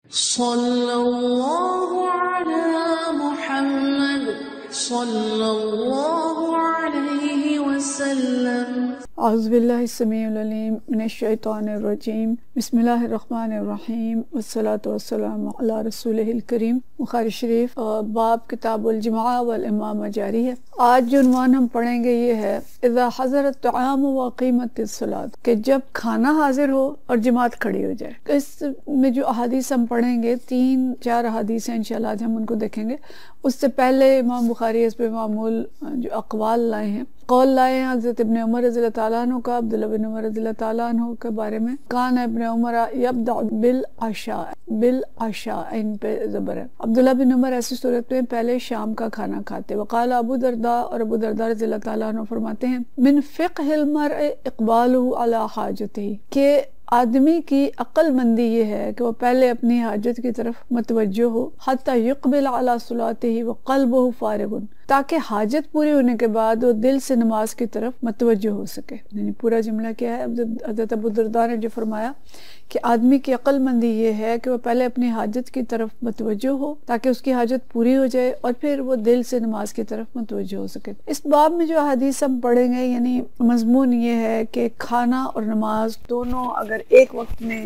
صلی اللہ علی محمد صلی اللہ علیہ وسلم۔ اعوذ باللہ السمیع العلیم من الشیطان الرجیم، بسم اللہ الرحمن الرحیم، والصلاة والسلام علی رسولہ الکریم۔ بخاری شریف باب کتاب الجمعہ والامامہ جاری ہے۔ آج جو عنوان ہم پڑھیں گے یہ ہے اذا حضر الطعام واقیمت الصلاۃ، کہ جب کھانا حاضر ہو اور جماعت کھڑی ہو جائے۔ اس میں جو احادیث ہم پڑھیں گے 3-4 احادیث ہیں انشاءاللہ، آج ہم ان کو دیکھیں گے۔ اس سے پہلے امام بخاری اس پہ معمول جو اقوال لائے ہیں، قول لائے ہیں حضرت ابن عمر رضی اللہ تعالیٰ عنہ کا، عبداللہ بن عمر رضی اللہ تعالیٰ عنہ کے بارے میں، کان ابن عمر یبدأ بالعشاء، ان پہ زبر ہے۔ عبداللہ بن عمر ایسی صورت میں پہلے شام کا کھانا کھاتے۔ وقال ابو درداء، اور ابو درداء رضی اللہ تعالیٰ عنہ فرماتے ہیں، من فقہ المرء اقبالہ علی حاجتہ، کہ آدمی کی عقل مندی یہ ہے کہ وہ پہلے اپنی حاجت کی طرف متوجہ ہو، حتی یقبل علی صلاتہ وقلبہ فارغ، تاکہ حاجت پوری ہونے کے بعد وہ دل سے نماز کی طرف متوجہ ہو سکے۔ یعنی پورا جملہ کیا ہے؟ حضرت ابو درداء نے جو فرمایا کہ آدمی کی عقل مندی یہ ہے کہ وہ پہلے اپنی حاجت کی طرف متوجہ ہو تاکہ اس کی حاجت پوری ہو جائے اور پھر وہ دل سے نماز کی طرف متوجہ ہو سکے۔ اس باب میں جو حدیث ہم پڑھیں گے، یعنی مضمون یہ ہے کہ کھانا اور نماز دونوں اگر ایک وقت میں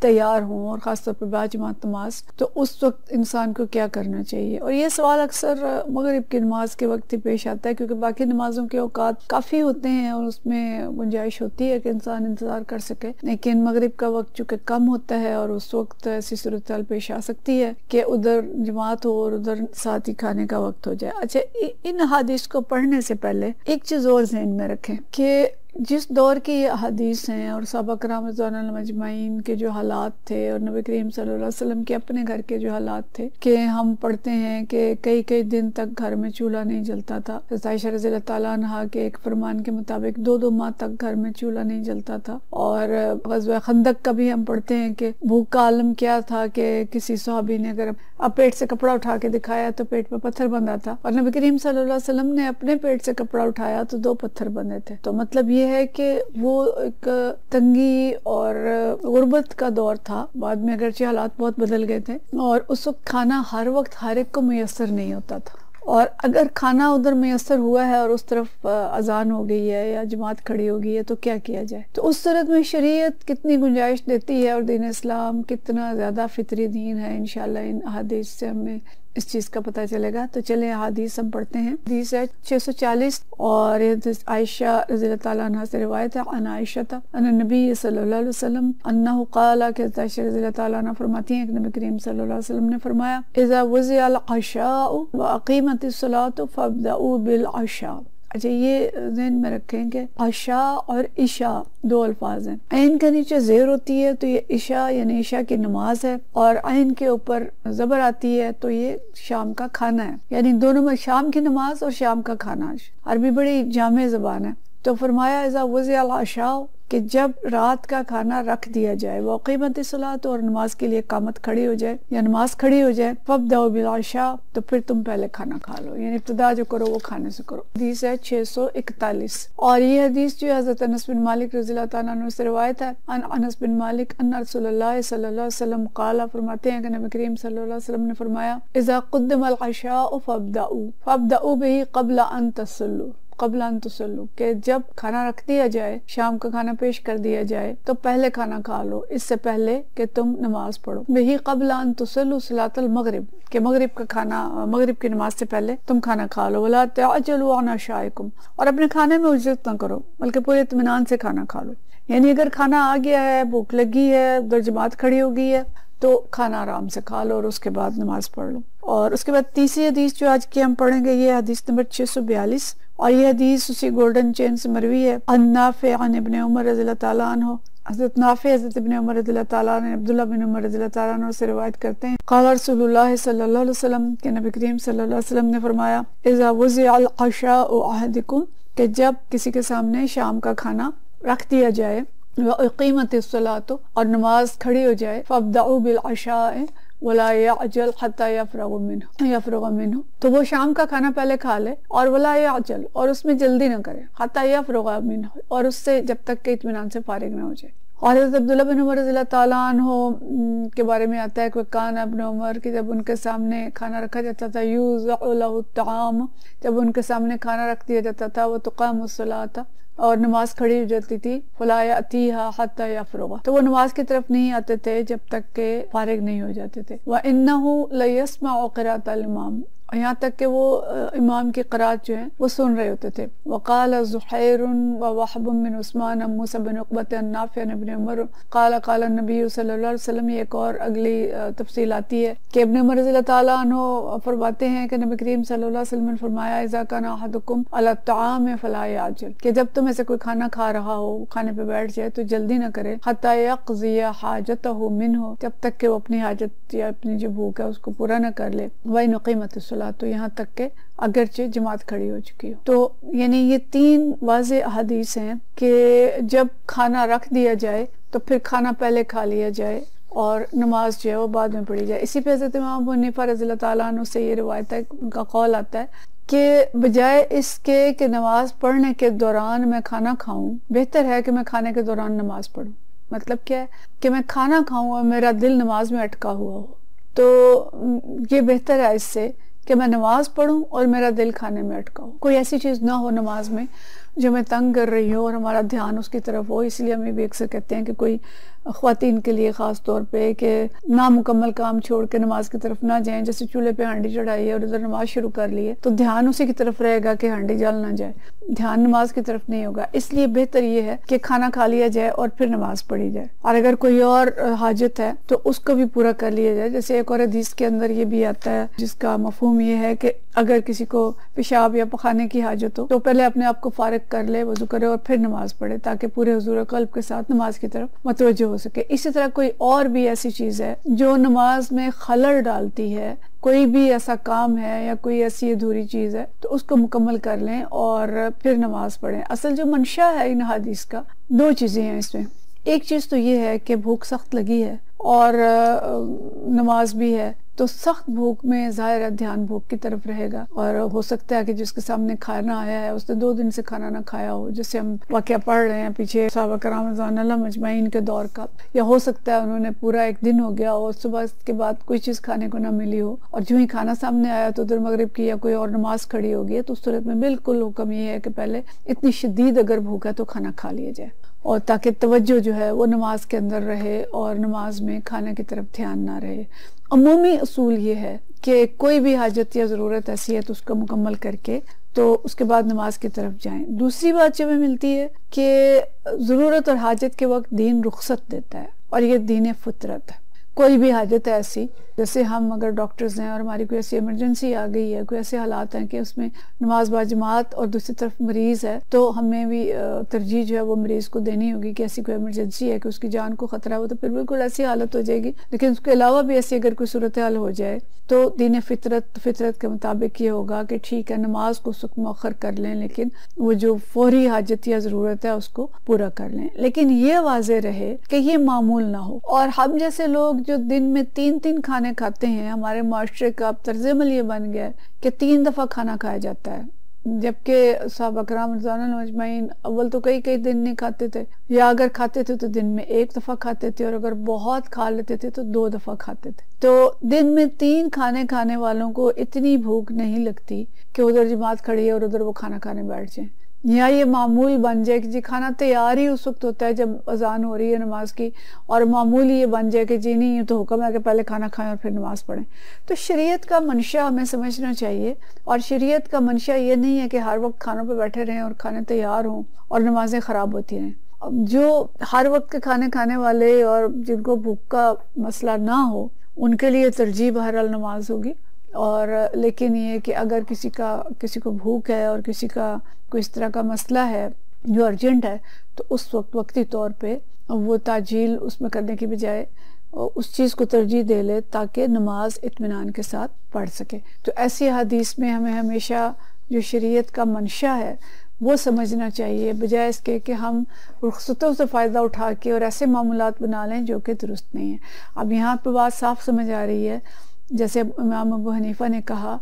تیار ہوں، اور خاص طور پر باجماعت نماز، تو اس وقت انسان کو کیا کرنا چاہیے۔ اور یہ سوال اکثر مغرب کی نماز کے وقت ہی پیش آتا ہے، کیونکہ باقی نمازوں کے اوقات کافی ہوتے ہیں اور اس میں گنجائش ہوتی ہے کہ انسان انتظار کر سکے، لیکن مغرب کا وقت چونکہ کم ہوتا ہے اور اس وقت ایسی صورتحال پیش آ سکتی ہے کہ ادھر جماعت ہو اور ادھر ساتھ ہی کھانے کا وقت ہو جائے۔ اچھا، ان حدیث کو پڑھنے سے پہلے ایک چیز اور ذہن میں رکھیں کہ جس دور کی یہ احادیث ہیں اور صحابہ کرام رضوان اللہ مجمعین کے جو حالات تھے اور نبی کریم صلی اللہ علیہ وسلم کے اپنے گھر کے جو حالات تھے، کہ ہم پڑھتے ہیں کہ کئی دن تک گھر میں چولہا نہیں جلتا تھا۔ حضرت عائشہ رضی اللہ تعالیٰ عنہ کے ایک فرمان کے مطابق 2 ماہ تک گھر میں چولہا نہیں جلتا تھا۔ اور غزوہ خندق کا بھی ہم پڑھتے ہیں کہ بھوک کا عالم کیا تھا کہ کسی صحابی نے اگر اب پیٹ سے کپڑا اٹھا کے دکھایا تو پیٹ پہ پتھر بندھا تھا، اور نبی کریم صلی اللہ علیہ وسلم نے اپنے پیٹ سے کپڑا اٹھایا تو 2 پتھر بندھے تھے۔ تو مطلب یہ ہے کہ وہ ایک تنگی اور غربت کا دور تھا۔ بعد میں اگرچہ حالات بہت بدل گئے تھے، اور اس وقت کھانا ہر وقت ہر ایک کو میسر نہیں ہوتا تھا، اور اگر کھانا ادھر میسر ہوا ہے اور اس طرف اذان ہو گئی ہے یا جماعت کھڑی ہو گئی ہے تو کیا کیا جائے؟ تو اس صورت میں شریعت کتنی گنجائش دیتی ہے، اور دین اسلام کتنا زیادہ فطری دین ہے، انشاءاللہ ان احادیث سے ہمیں اس چیز کا پتہ چلے گا۔ تو چلیں احادیث ہم پڑھتے ہیں۔ حدیث ہے 640، اور عائشہ رضی اللہ تعالیٰ عنہ سے روایت ہے، عن عائشہ ان النبی صلی اللہ علیہ وسلم انہ قال، کہ عائشہ رضی اللہ تعالیٰ عنہ فرماتی ہیں کہ نبی کریم صلی اللہ علیہ وسلم نے فرمایا، اذا وضع العشاء واقیمت الصلاۃ فابدؤوا بالعشاء۔ اچھا، یہ ذہن میں رکھیں کہ عشاء اور عشاء 2 الفاظ ہیں۔ عین کے نیچے زیر ہوتی ہے تو یہ عشاء یعنی عشاء کی نماز ہے، اور عین کے اوپر زبر آتی ہے تو یہ شام کا کھانا ہے، یعنی دونوں میں شام کی نماز اور شام کا کھانا۔ عربی بڑی جامع زبان ہے۔ تو فرمایا اذا وضع العشاء، کہ جب رات کا کھانا رکھ دیا جائے، وقیمت الصلاۃ، اور نماز کے لیے قامت کھڑی ہو جائے یا نماز کھڑی ہو جائے، فابدؤوا بالعشاء، تو پھر تم پہلے کھانا کھا لو، یعنی ابتدا جو کرو وہ کھانے سے کرو۔ حدیث ہے 641، اور یہ حدیث جو ہے حضرت انس بن مالک رضی اللہ تعالیٰ عنہ سے روایت ہے، عن انس بن مالک ان رسول اللہ صلی اللہ علیہ وسلم قال، فرماتے ہیں کہ نبی کریم صلی اللہ علیہ وسلم نے فرمایا، اذا قدم العشاء فابدؤوا به قبل ان تصلوا، کہ جب کھانا رکھ دیا جائے، شام کا کھانا پیش کر دیا جائے تو پہلے کھانا کھا لو، اس سے پہلے کہ تم نماز پڑھو۔ بہی قبل ان تصلوا صلاۃ المغرب، کہ مغرب کا کھانا، مغرب کی نماز سے پہلے تم کھانا کھا لو۔ ولا تعجلوا عن عشائکم، اور اپنے کھانے میں عجلت نہ کرو بلکہ پورے اطمینان سے کھانا کھا لو۔ یعنی اگر کھانا آ گیا ہے، بھوک لگی ہے، ادھر جماعت کھڑی ہو گئی ہے، تو کھانا آرام سے کھا لو اور اس کے بعد نماز پڑھ لو۔ اور اس کے بعد تیسری حدیث جو آج کی ہم پڑھیں گے، یہ حدیث نمبر 642، اور یہ حدیث اسی گولڈن چین سے مروی ہے، عن نافع عن ابن عمر رضی اللہ تعالیٰ عنہ۔ حضرت نافع حضرت ابن عمر رضی اللہ تعالیٰ عنہ، عبداللہ بن عمر رضی اللہ تعالیٰ عنہ سے روایت کرتے ہیں، قال رسول اللہ صلی اللہ علیہ وسلم، کہ نبی کریم صلی اللہ علیہ وسلم نے فرمایا، اذا وضع العشاء احدکم، کہ جب کسی کے سامنے شام کا کھانا رکھ دیا جائے، وَأُقِيمَتِ الصَّلَاةُ، اور نماز کھڑی ہو جائے، فَابْدَعُوا بِالْعَشَاءِ وَلَا يَعْجَلْ حَتَّى يَفْرَغَ مِنْهُ، تو وہ شام کا کھانا پہلے کھا لے، اور وَلَا يَعْجَلْ، اور اس میں جلدی نہ کرے، حَتَّى يَفْرَغَ مِنْهُ، اور اس سے جب تک کہ اطمینان سے فارغ نہ ہو جائے۔ اور حضرت عبداللہ بن عمر رضی اللہ تعالیٰ عنہ کے بارے میں آتا ہے کہ کان ابن عمر کہ جب ان کے سامنے کھانا رکھا جاتا تھا یوضع لہ الطعام، جب ان کے سامنے کھانا رکھ دیا جاتا تھا وہ تقام الصلاۃ اور نماز کھڑی ہو جاتی تھی فلا یأتیہا حتی یفرغ، تو وہ نماز کی طرف نہیں آتے تھے جب تک کہ فارغ نہیں ہو جاتے تھے، وَإِنَّهُ لَيَسْمَعُ قِرَاءَةَ الْإِمَامِ، یہاں تک کہ وہ امام کی قرات جو ہے وہ سن رہے ہوتے تھے۔ وقال زحیر ووحب بن عثمان عن موسیٰ بن عقبۃ عن نافع عن ابن عمر قال قال النبی صلی اللہ علیہ وسلم، یہ ایک اور اگلی تفصیل آتی ہے کہ ابن عمر رضی اللہ تعالیٰ عنہ فرماتے ہیں کہ نبی کریم صلی اللہ علیہ وسلم نے فرمایا اذا کان احدکم علی الطعام فلا یعجل، کہ جب تم میں سے کوئی کھانا کھا رہا ہو، کھانے پہ بیٹھ جائے تو جلدی نہ کرے، حتی یقضی حاجتہ منہ، جب تک کہ وہ اپنی حاجت یا اپنی جو بھوک ہے اس کو پورا نہ کر لے، وَإِنْ قِیمَتِ الصلاۃ، تو یہاں تک کہ اگرچہ جماعت کھڑی ہو چکی ہو۔ تو یعنی یہ 3 واضح حدیث ہیں کہ جب کھانا رکھ دیا جائے تو پھر کھانا پہلے کھا لیا جائے اور نماز جو ہے وہ بعد میں پڑھی جائے۔ اسی پہ حضرت امام ابو حنیفہ رضی اللہ تعالیٰ عنہ سے یہ روایت ہے، ان کا قول آتا ہے کہ بجائے اس کے کہ نماز پڑھنے کے دوران میں کھانا کھاؤں، بہتر ہے کہ میں کھانے کے دوران نماز پڑھوں۔ مطلب کیا ہے کہ میں کھانا کھاؤں اور میرا دل نماز میں اٹکا ہوا ہو، تو یہ بہتر ہے اس سے کہ میں نماز پڑھوں اور میرا دل کھانے میں اٹکا ہو، کوئی ایسی چیز نہ ہو نماز میں جو میں تنگ کر رہی ہوں اور ہمارا دھیان اس کی طرف ہو۔ اس لیے ہمیں بھی اکثر کہتے ہیں کہ کوئی خواتین کے لیے خاص طور پہ کہ نامکمل کام چھوڑ کے نماز کی طرف نہ جائیں، جیسے چولہے پہ ہانڈی چڑھائی ہے اور ادھر نماز شروع کر لی ہے تو دھیان اسی کی طرف رہے گا کہ ہانڈی جل نہ جائے، دھیان نماز کی طرف نہیں ہوگا۔ اس لیے بہتر یہ ہے کہ کھانا کھا لیا جائے اور پھر نماز پڑھی جائے، اور اگر کوئی اور حاجت ہے تو اس کو بھی پورا کر لیا جائے۔ جیسے ایک اور حدیث کے اندر یہ بھی آتا ہے جس کا مفہوم یہ ہے کہ اگر کسی کو پیشاب یا پخانے کی حاجت ہو تو پہلے اپنے آپ کو فارغ کر لے، وضو کرے اور پھر نماز پڑھے، تاکہ پورے حضور قلب کے ساتھ نماز کی طرف متوجہ ہو سکے۔ اسی طرح کوئی اور بھی ایسی چیز ہے جو نماز میں خلل ڈالتی ہے، کوئی بھی ایسا کام ہے یا کوئی ایسی ادھوری چیز ہے تو اس کو مکمل کر لیں اور پھر نماز پڑھیں۔ اصل جو منشا ہے ان حدیث کا 2 چیزیں ہیں اس میں۔ ایک چیز تو یہ ہے کہ بھوک سخت لگی ہے اور نماز بھی ہے، تو سخت بھوک میں ظاہر ہے دھیان بھوک کی طرف رہے گا، اور ہو سکتا ہے کہ جس کے سامنے کھانا آیا ہے اس نے 2 دن سے کھانا نہ کھایا ہو، جیسے ہم واقعہ پڑھ رہے ہیں پیچھے صحابہ کرام رضوان اللہ مجمعین کے دور کا، یا ہو سکتا ہے انہوں نے پورا ایک دن ہو گیا اور صبح کے بعد کوئی چیز کھانے کو نہ ملی ہو، اور جو ہی کھانا سامنے آیا تو ادھر مغرب کی یا کوئی اور نماز کھڑی ہوگی، تو اس صورت میں بالکل حکم یہ ہے کہ پہلے اتنی شدید اگر بھوک ہے تو کھانا کھا لیا جائے، اور تاکہ توجہ جو ہے وہ نماز کے اندر رہے اور نماز میں کھانے کی طرف دھیان نہ رہے۔ عمومی اصول یہ ہے کہ کوئی بھی حاجت یا ضرورت ایسی ہے تو اس کو مکمل کر کے تو اس کے بعد نماز کی طرف جائیں۔ دوسری بات جو ہمیں ملتی ہے کہ ضرورت اور حاجت کے وقت دین رخصت دیتا ہے، اور یہ دین فطرت ہے۔ کوئی بھی حاجت ہے ایسی، جیسے ہم اگر ڈاکٹرز ہیں اور ہماری کوئی ایسی ایمرجنسی آ گئی ہے، کوئی ایسے حالات ہیں کہ اس میں نماز با جماعت اور دوسری طرف مریض ہے، تو ہمیں بھی ترجیح جو ہے وہ مریض کو دینی ہوگی کہ ایسی کوئی ایمرجنسی ہے کہ اس کی جان کو خطرہ ہو، تو پھر بالکل ایسی حالت ہو جائے گی۔ لیکن اس کے علاوہ بھی ایسی اگر کوئی صورتحال ہو جائے تو دین فطرت کے مطابق یہ ہوگا کہ ٹھیک ہے نماز کو سکھ مؤخر کر لیں، لیکن وہ جو فوری حاجت یا ضرورت ہے اس کو پورا کر لیں، لیکن یہ واضح رہے کہ یہ معمول نہ ہو۔ اور ہم جیسے لوگ جو دن میں 3 کھانے کھاتے ہیں، ہمارے معاشرے کا اب طرز عمل یہ بن گیا ہے کہ 3 دفعہ کھانا کھایا جاتا ہے، جبکہ صحابہ کرام رضوان اللہ اجمعین اول تو کئی دن نہیں کھاتے تھے، یا اگر کھاتے تھے تو دن میں 1 دفعہ کھاتے تھے، اور اگر بہت کھا لیتے تھے تو 2 دفعہ کھاتے تھے۔ تو دن میں 3 کھانے کھانے والوں کو اتنی بھوک نہیں لگتی کہ ادھر جماعت کھڑی ہے اور ادھر وہ کھانا کھانے بیٹھ جائیں، یا یہ معمول بن جائے کہ جی کھانا تیار ہی اس وقت ہوتا ہے جب اذان ہو رہی ہے نماز کی، اور معمول یہ بن جائے کہ جی نہیں یہ تو حکم ہے کہ پہلے کھانا کھائیں اور پھر نماز پڑھیں۔ تو شریعت کا منشا ہمیں سمجھنا چاہیے، اور شریعت کا منشا یہ نہیں ہے کہ ہر وقت کھانوں پہ بیٹھے رہیں اور کھانے تیار ہوں اور نمازیں خراب ہوتی رہیں۔ جو ہر وقت کے کھانے کھانے والے اور جن کو بھوک کا مسئلہ نہ ہو ان کے لیے ترجیح بہرحال نماز ہوگی، اور لیکن یہ کہ اگر کسی کو بھوک ہے اور کسی کا کوئی اس طرح کا مسئلہ ہے جو ارجنٹ ہے، تو اس وقت وقتی طور پہ وہ تعجیل اس میں کرنے کی بجائے اس چیز کو ترجیح دے لے تاکہ نماز اطمینان کے ساتھ پڑھ سکے۔ تو ایسی حدیث میں ہمیں ہمیشہ جو شریعت کا منشا ہے وہ سمجھنا چاہیے، بجائے اس کے کہ ہم رخصتوں سے فائدہ اٹھا کے اور ایسے معمولات بنا لیں جو کہ درست نہیں ہیں۔ اب یہاں پہ بات صاف سمجھ آ رہی ہے، جیسے امام ابو حنیفہ نے کہا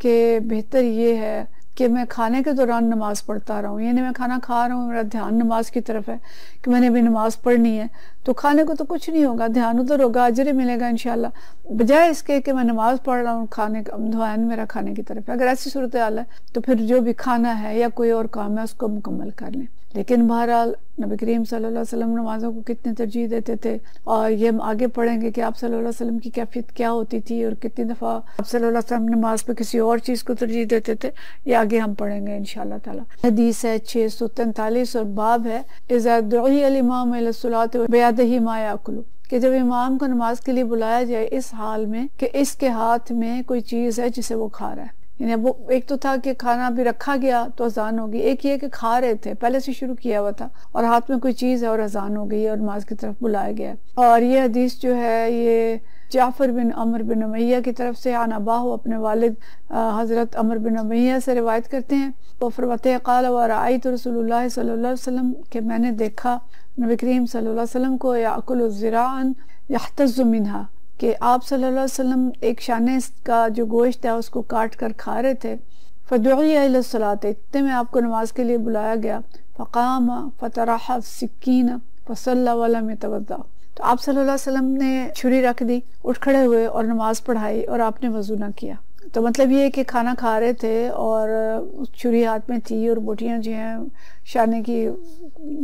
کہ بہتر یہ ہے کہ میں کھانے کے دوران نماز پڑھتا رہا ہوں، یعنی میں کھانا کھا رہا ہوں، میرا دھیان نماز کی طرف ہے کہ میں نے بھی نماز پڑھنی ہے، تو کھانے کو تو کچھ نہیں ہوگا، دھیان ادھر ہوگا، اجر ملے گا انشاءاللہ، بجائے اس کے کہ میں نماز پڑھ رہا ہوں، کھانے کا دھیان میرا کھانے کی طرف ہے۔ اگر ایسی صورتحال ہے تو پھر جو بھی کھانا ہے یا کوئی اور کام ہے اس کو مکمل کر لیں۔ لیکن بہرحال نبی کریم صلی اللہ علیہ وسلم نمازوں کو کتنی ترجیح دیتے تھے، اور یہ ہم آگے پڑھیں گے کہ آپ صلی اللہ علیہ وسلم کی کیفیت کیا ہوتی تھی اور کتنی دفعہ آپ صلی اللہ علیہ وسلم نماز پہ کسی اور چیز کو ترجیح دیتے تھے، یہ آگے ہم پڑھیں گے انشاءاللہ تعالی۔ حدیث ہے 643 اور باب ہے اذا دعی الامام الی الصلاۃ بیدہ ما یاکل، کہ جب امام کو نماز کے لیے بلایا جائے اس حال میں کہ اس کے ہاتھ میں کوئی چیز ہے جسے وہ کھا رہا ہے، یعنی اب ایک تو تھا کہ کھانا بھی رکھا گیا تو اذان ہوگی، ایک یہ کہ کھا رہے تھے، پہلے سے شروع کیا ہوا تھا اور ہاتھ میں کوئی چیز ہے اور اذان ہو گئی اور نماز کی طرف بلایا گیا۔ اور یہ حدیث جو ہے یہ جعفر بن عمر بن امیہ کی طرف سے عن اباہ، اپنے والد حضرت عمر بن امیہ سے روایت کرتے ہیں، وہ فرماتے ہیں قال ورأیت رسول اللہ صلی اللہ علیہ وسلم، کہ میں نے دیکھا نبی کریم صلی اللہ علیہ وسلم کو یأکل ذراعا یحتز منہا، کہ آپ صلی اللہ علیہ وسلم ایک شانے کا جو گوشت ہے اس کو کاٹ کر کھا رہے تھے۔ فدعی الی الصلاۃ، اتنے میں آپ کو نماز کے لیے بلایا گیا، فقام فطرح السکین فصلی ولم یتوضأ، تو آپ صلی اللہ علیہ وسلم نے چھری رکھ دی، اٹھ کھڑے ہوئے اور نماز پڑھائی اور آپ نے وضو نہ کیا۔ تو مطلب یہ کہ کھانا کھا رہے تھے اور چھری ہاتھ میں تھی اور بوٹیاں جو ہیں شانے کی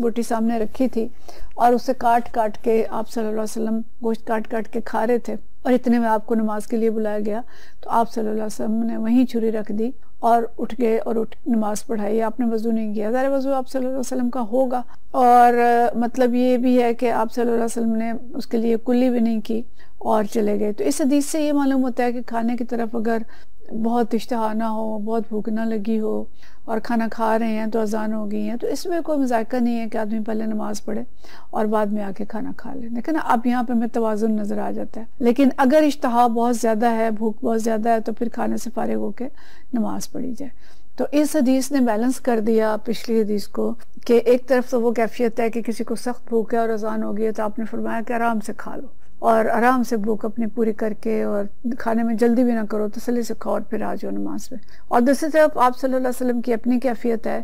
بوٹی سامنے رکھی تھی اور اسے کاٹ کاٹ کے آپ صلی اللہ علیہ وسلم گوشت کاٹ کاٹ کے کھا رہے تھے، اور اتنے میں آپ کو نماز کے لیے بلایا گیا تو آپ صلی اللہ علیہ وسلم نے وہیں چھری رکھ دی اور اٹھ گئے اور نماز پڑھائی، آپ نے وضو نہیں کیا۔ ظاہر وضو آپ صلی اللہ علیہ وسلم کا ہوگا، اور مطلب یہ بھی ہے کہ آپ صلی اللہ علیہ وسلم نے اس کے لیے کلی بھی نہیں کی اور چلے گئے۔ تو اس حدیث سے یہ معلوم ہوتا ہے کہ کھانے کی طرف اگر بہت اشتہا نہ ہو، بہت بھوک نہ لگی ہو اور کھانا کھا رہے ہیں تو اذان ہو گئی ہیں، تو اس میں کوئی مذائقہ نہیں ہے کہ آدمی پہلے نماز پڑھے اور بعد میں آ کے کھانا کھا لے، لیکن اب یہاں پہ ہمیں توازن نظر آ جاتا ہے۔ لیکن اگر اشتہا بہت زیادہ ہے، بھوک بہت زیادہ ہے، تو پھر کھانے سے فارغ ہو کے نماز پڑھی جائے۔ تو اس حدیث نے بیلنس کر دیا پچھلی حدیث کو، کہ ایک طرف تو وہ کیفیت ہے کہ کسی کو سخت بھوک ہے اور اذان ہو گئی ہے تو آپ نے فرمایا کہ آرام سے کھا لو اور آرام سے بھوک اپنی پوری کر کے، اور کھانے میں جلدی بھی نہ کرو، تسلی سے کھاؤ اور پھر آ جاؤ نماز پہ۔ اور دوسری طرف آپ صلی اللہ علیہ وسلم کی اپنی کیفیت ہے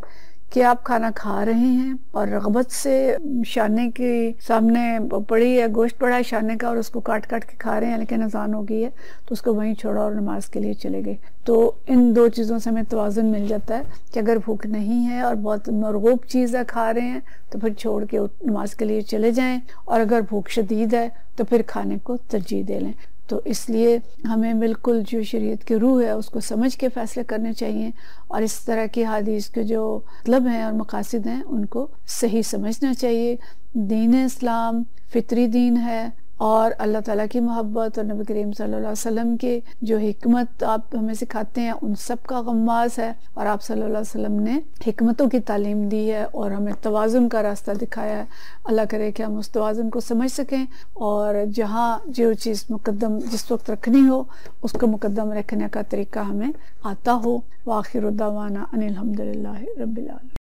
کہ آپ کھانا کھا رہے ہیں اور رغبت سے شانے کے سامنے پڑی ہے، گوشت پڑا ہے شانے کا اور اس کو کاٹ کاٹ کے کھا رہے ہیں، لیکن اذان ہو گئی ہے تو اس کو وہیں چھوڑا اور نماز کے لیے چلے گئے۔ تو ان دو چیزوں سے ہمیں توازن مل جاتا ہے کہ اگر بھوک نہیں ہے اور بہت مرغوب چیز ہے کھا رہے ہیں تو پھر چھوڑ کے نماز کے لیے چلے جائیں، اور اگر بھوک شدید ہے تو پھر کھانے کو ترجیح دے لیں۔ تو اس لیے ہمیں بالکل جو شریعت کی روح ہے اس کو سمجھ کے فیصلے کرنے چاہیے، اور اس طرح کی حدیث کے جو مطلب ہیں اور مقاصد ہیں ان کو صحیح سمجھنا چاہیے۔ دین اسلام فطری دین ہے، اور اللہ تعالیٰ کی محبت اور نبی کریم صلی اللہ علیہ وسلم کے جو حکمت آپ ہمیں سکھاتے ہیں ان سب کا غماز ہے، اور آپ صلی اللہ علیہ وسلم نے حکمتوں کی تعلیم دی ہے اور ہمیں توازن کا راستہ دکھایا ہے۔ اللہ کرے کہ ہم اس توازن کو سمجھ سکیں اور جہاں جو چیز مقدم جس وقت رکھنی ہو اس کو مقدم رکھنے کا طریقہ ہمیں آتا ہو۔ وآخر دعوانا ان الحمدللہ رب العالمین۔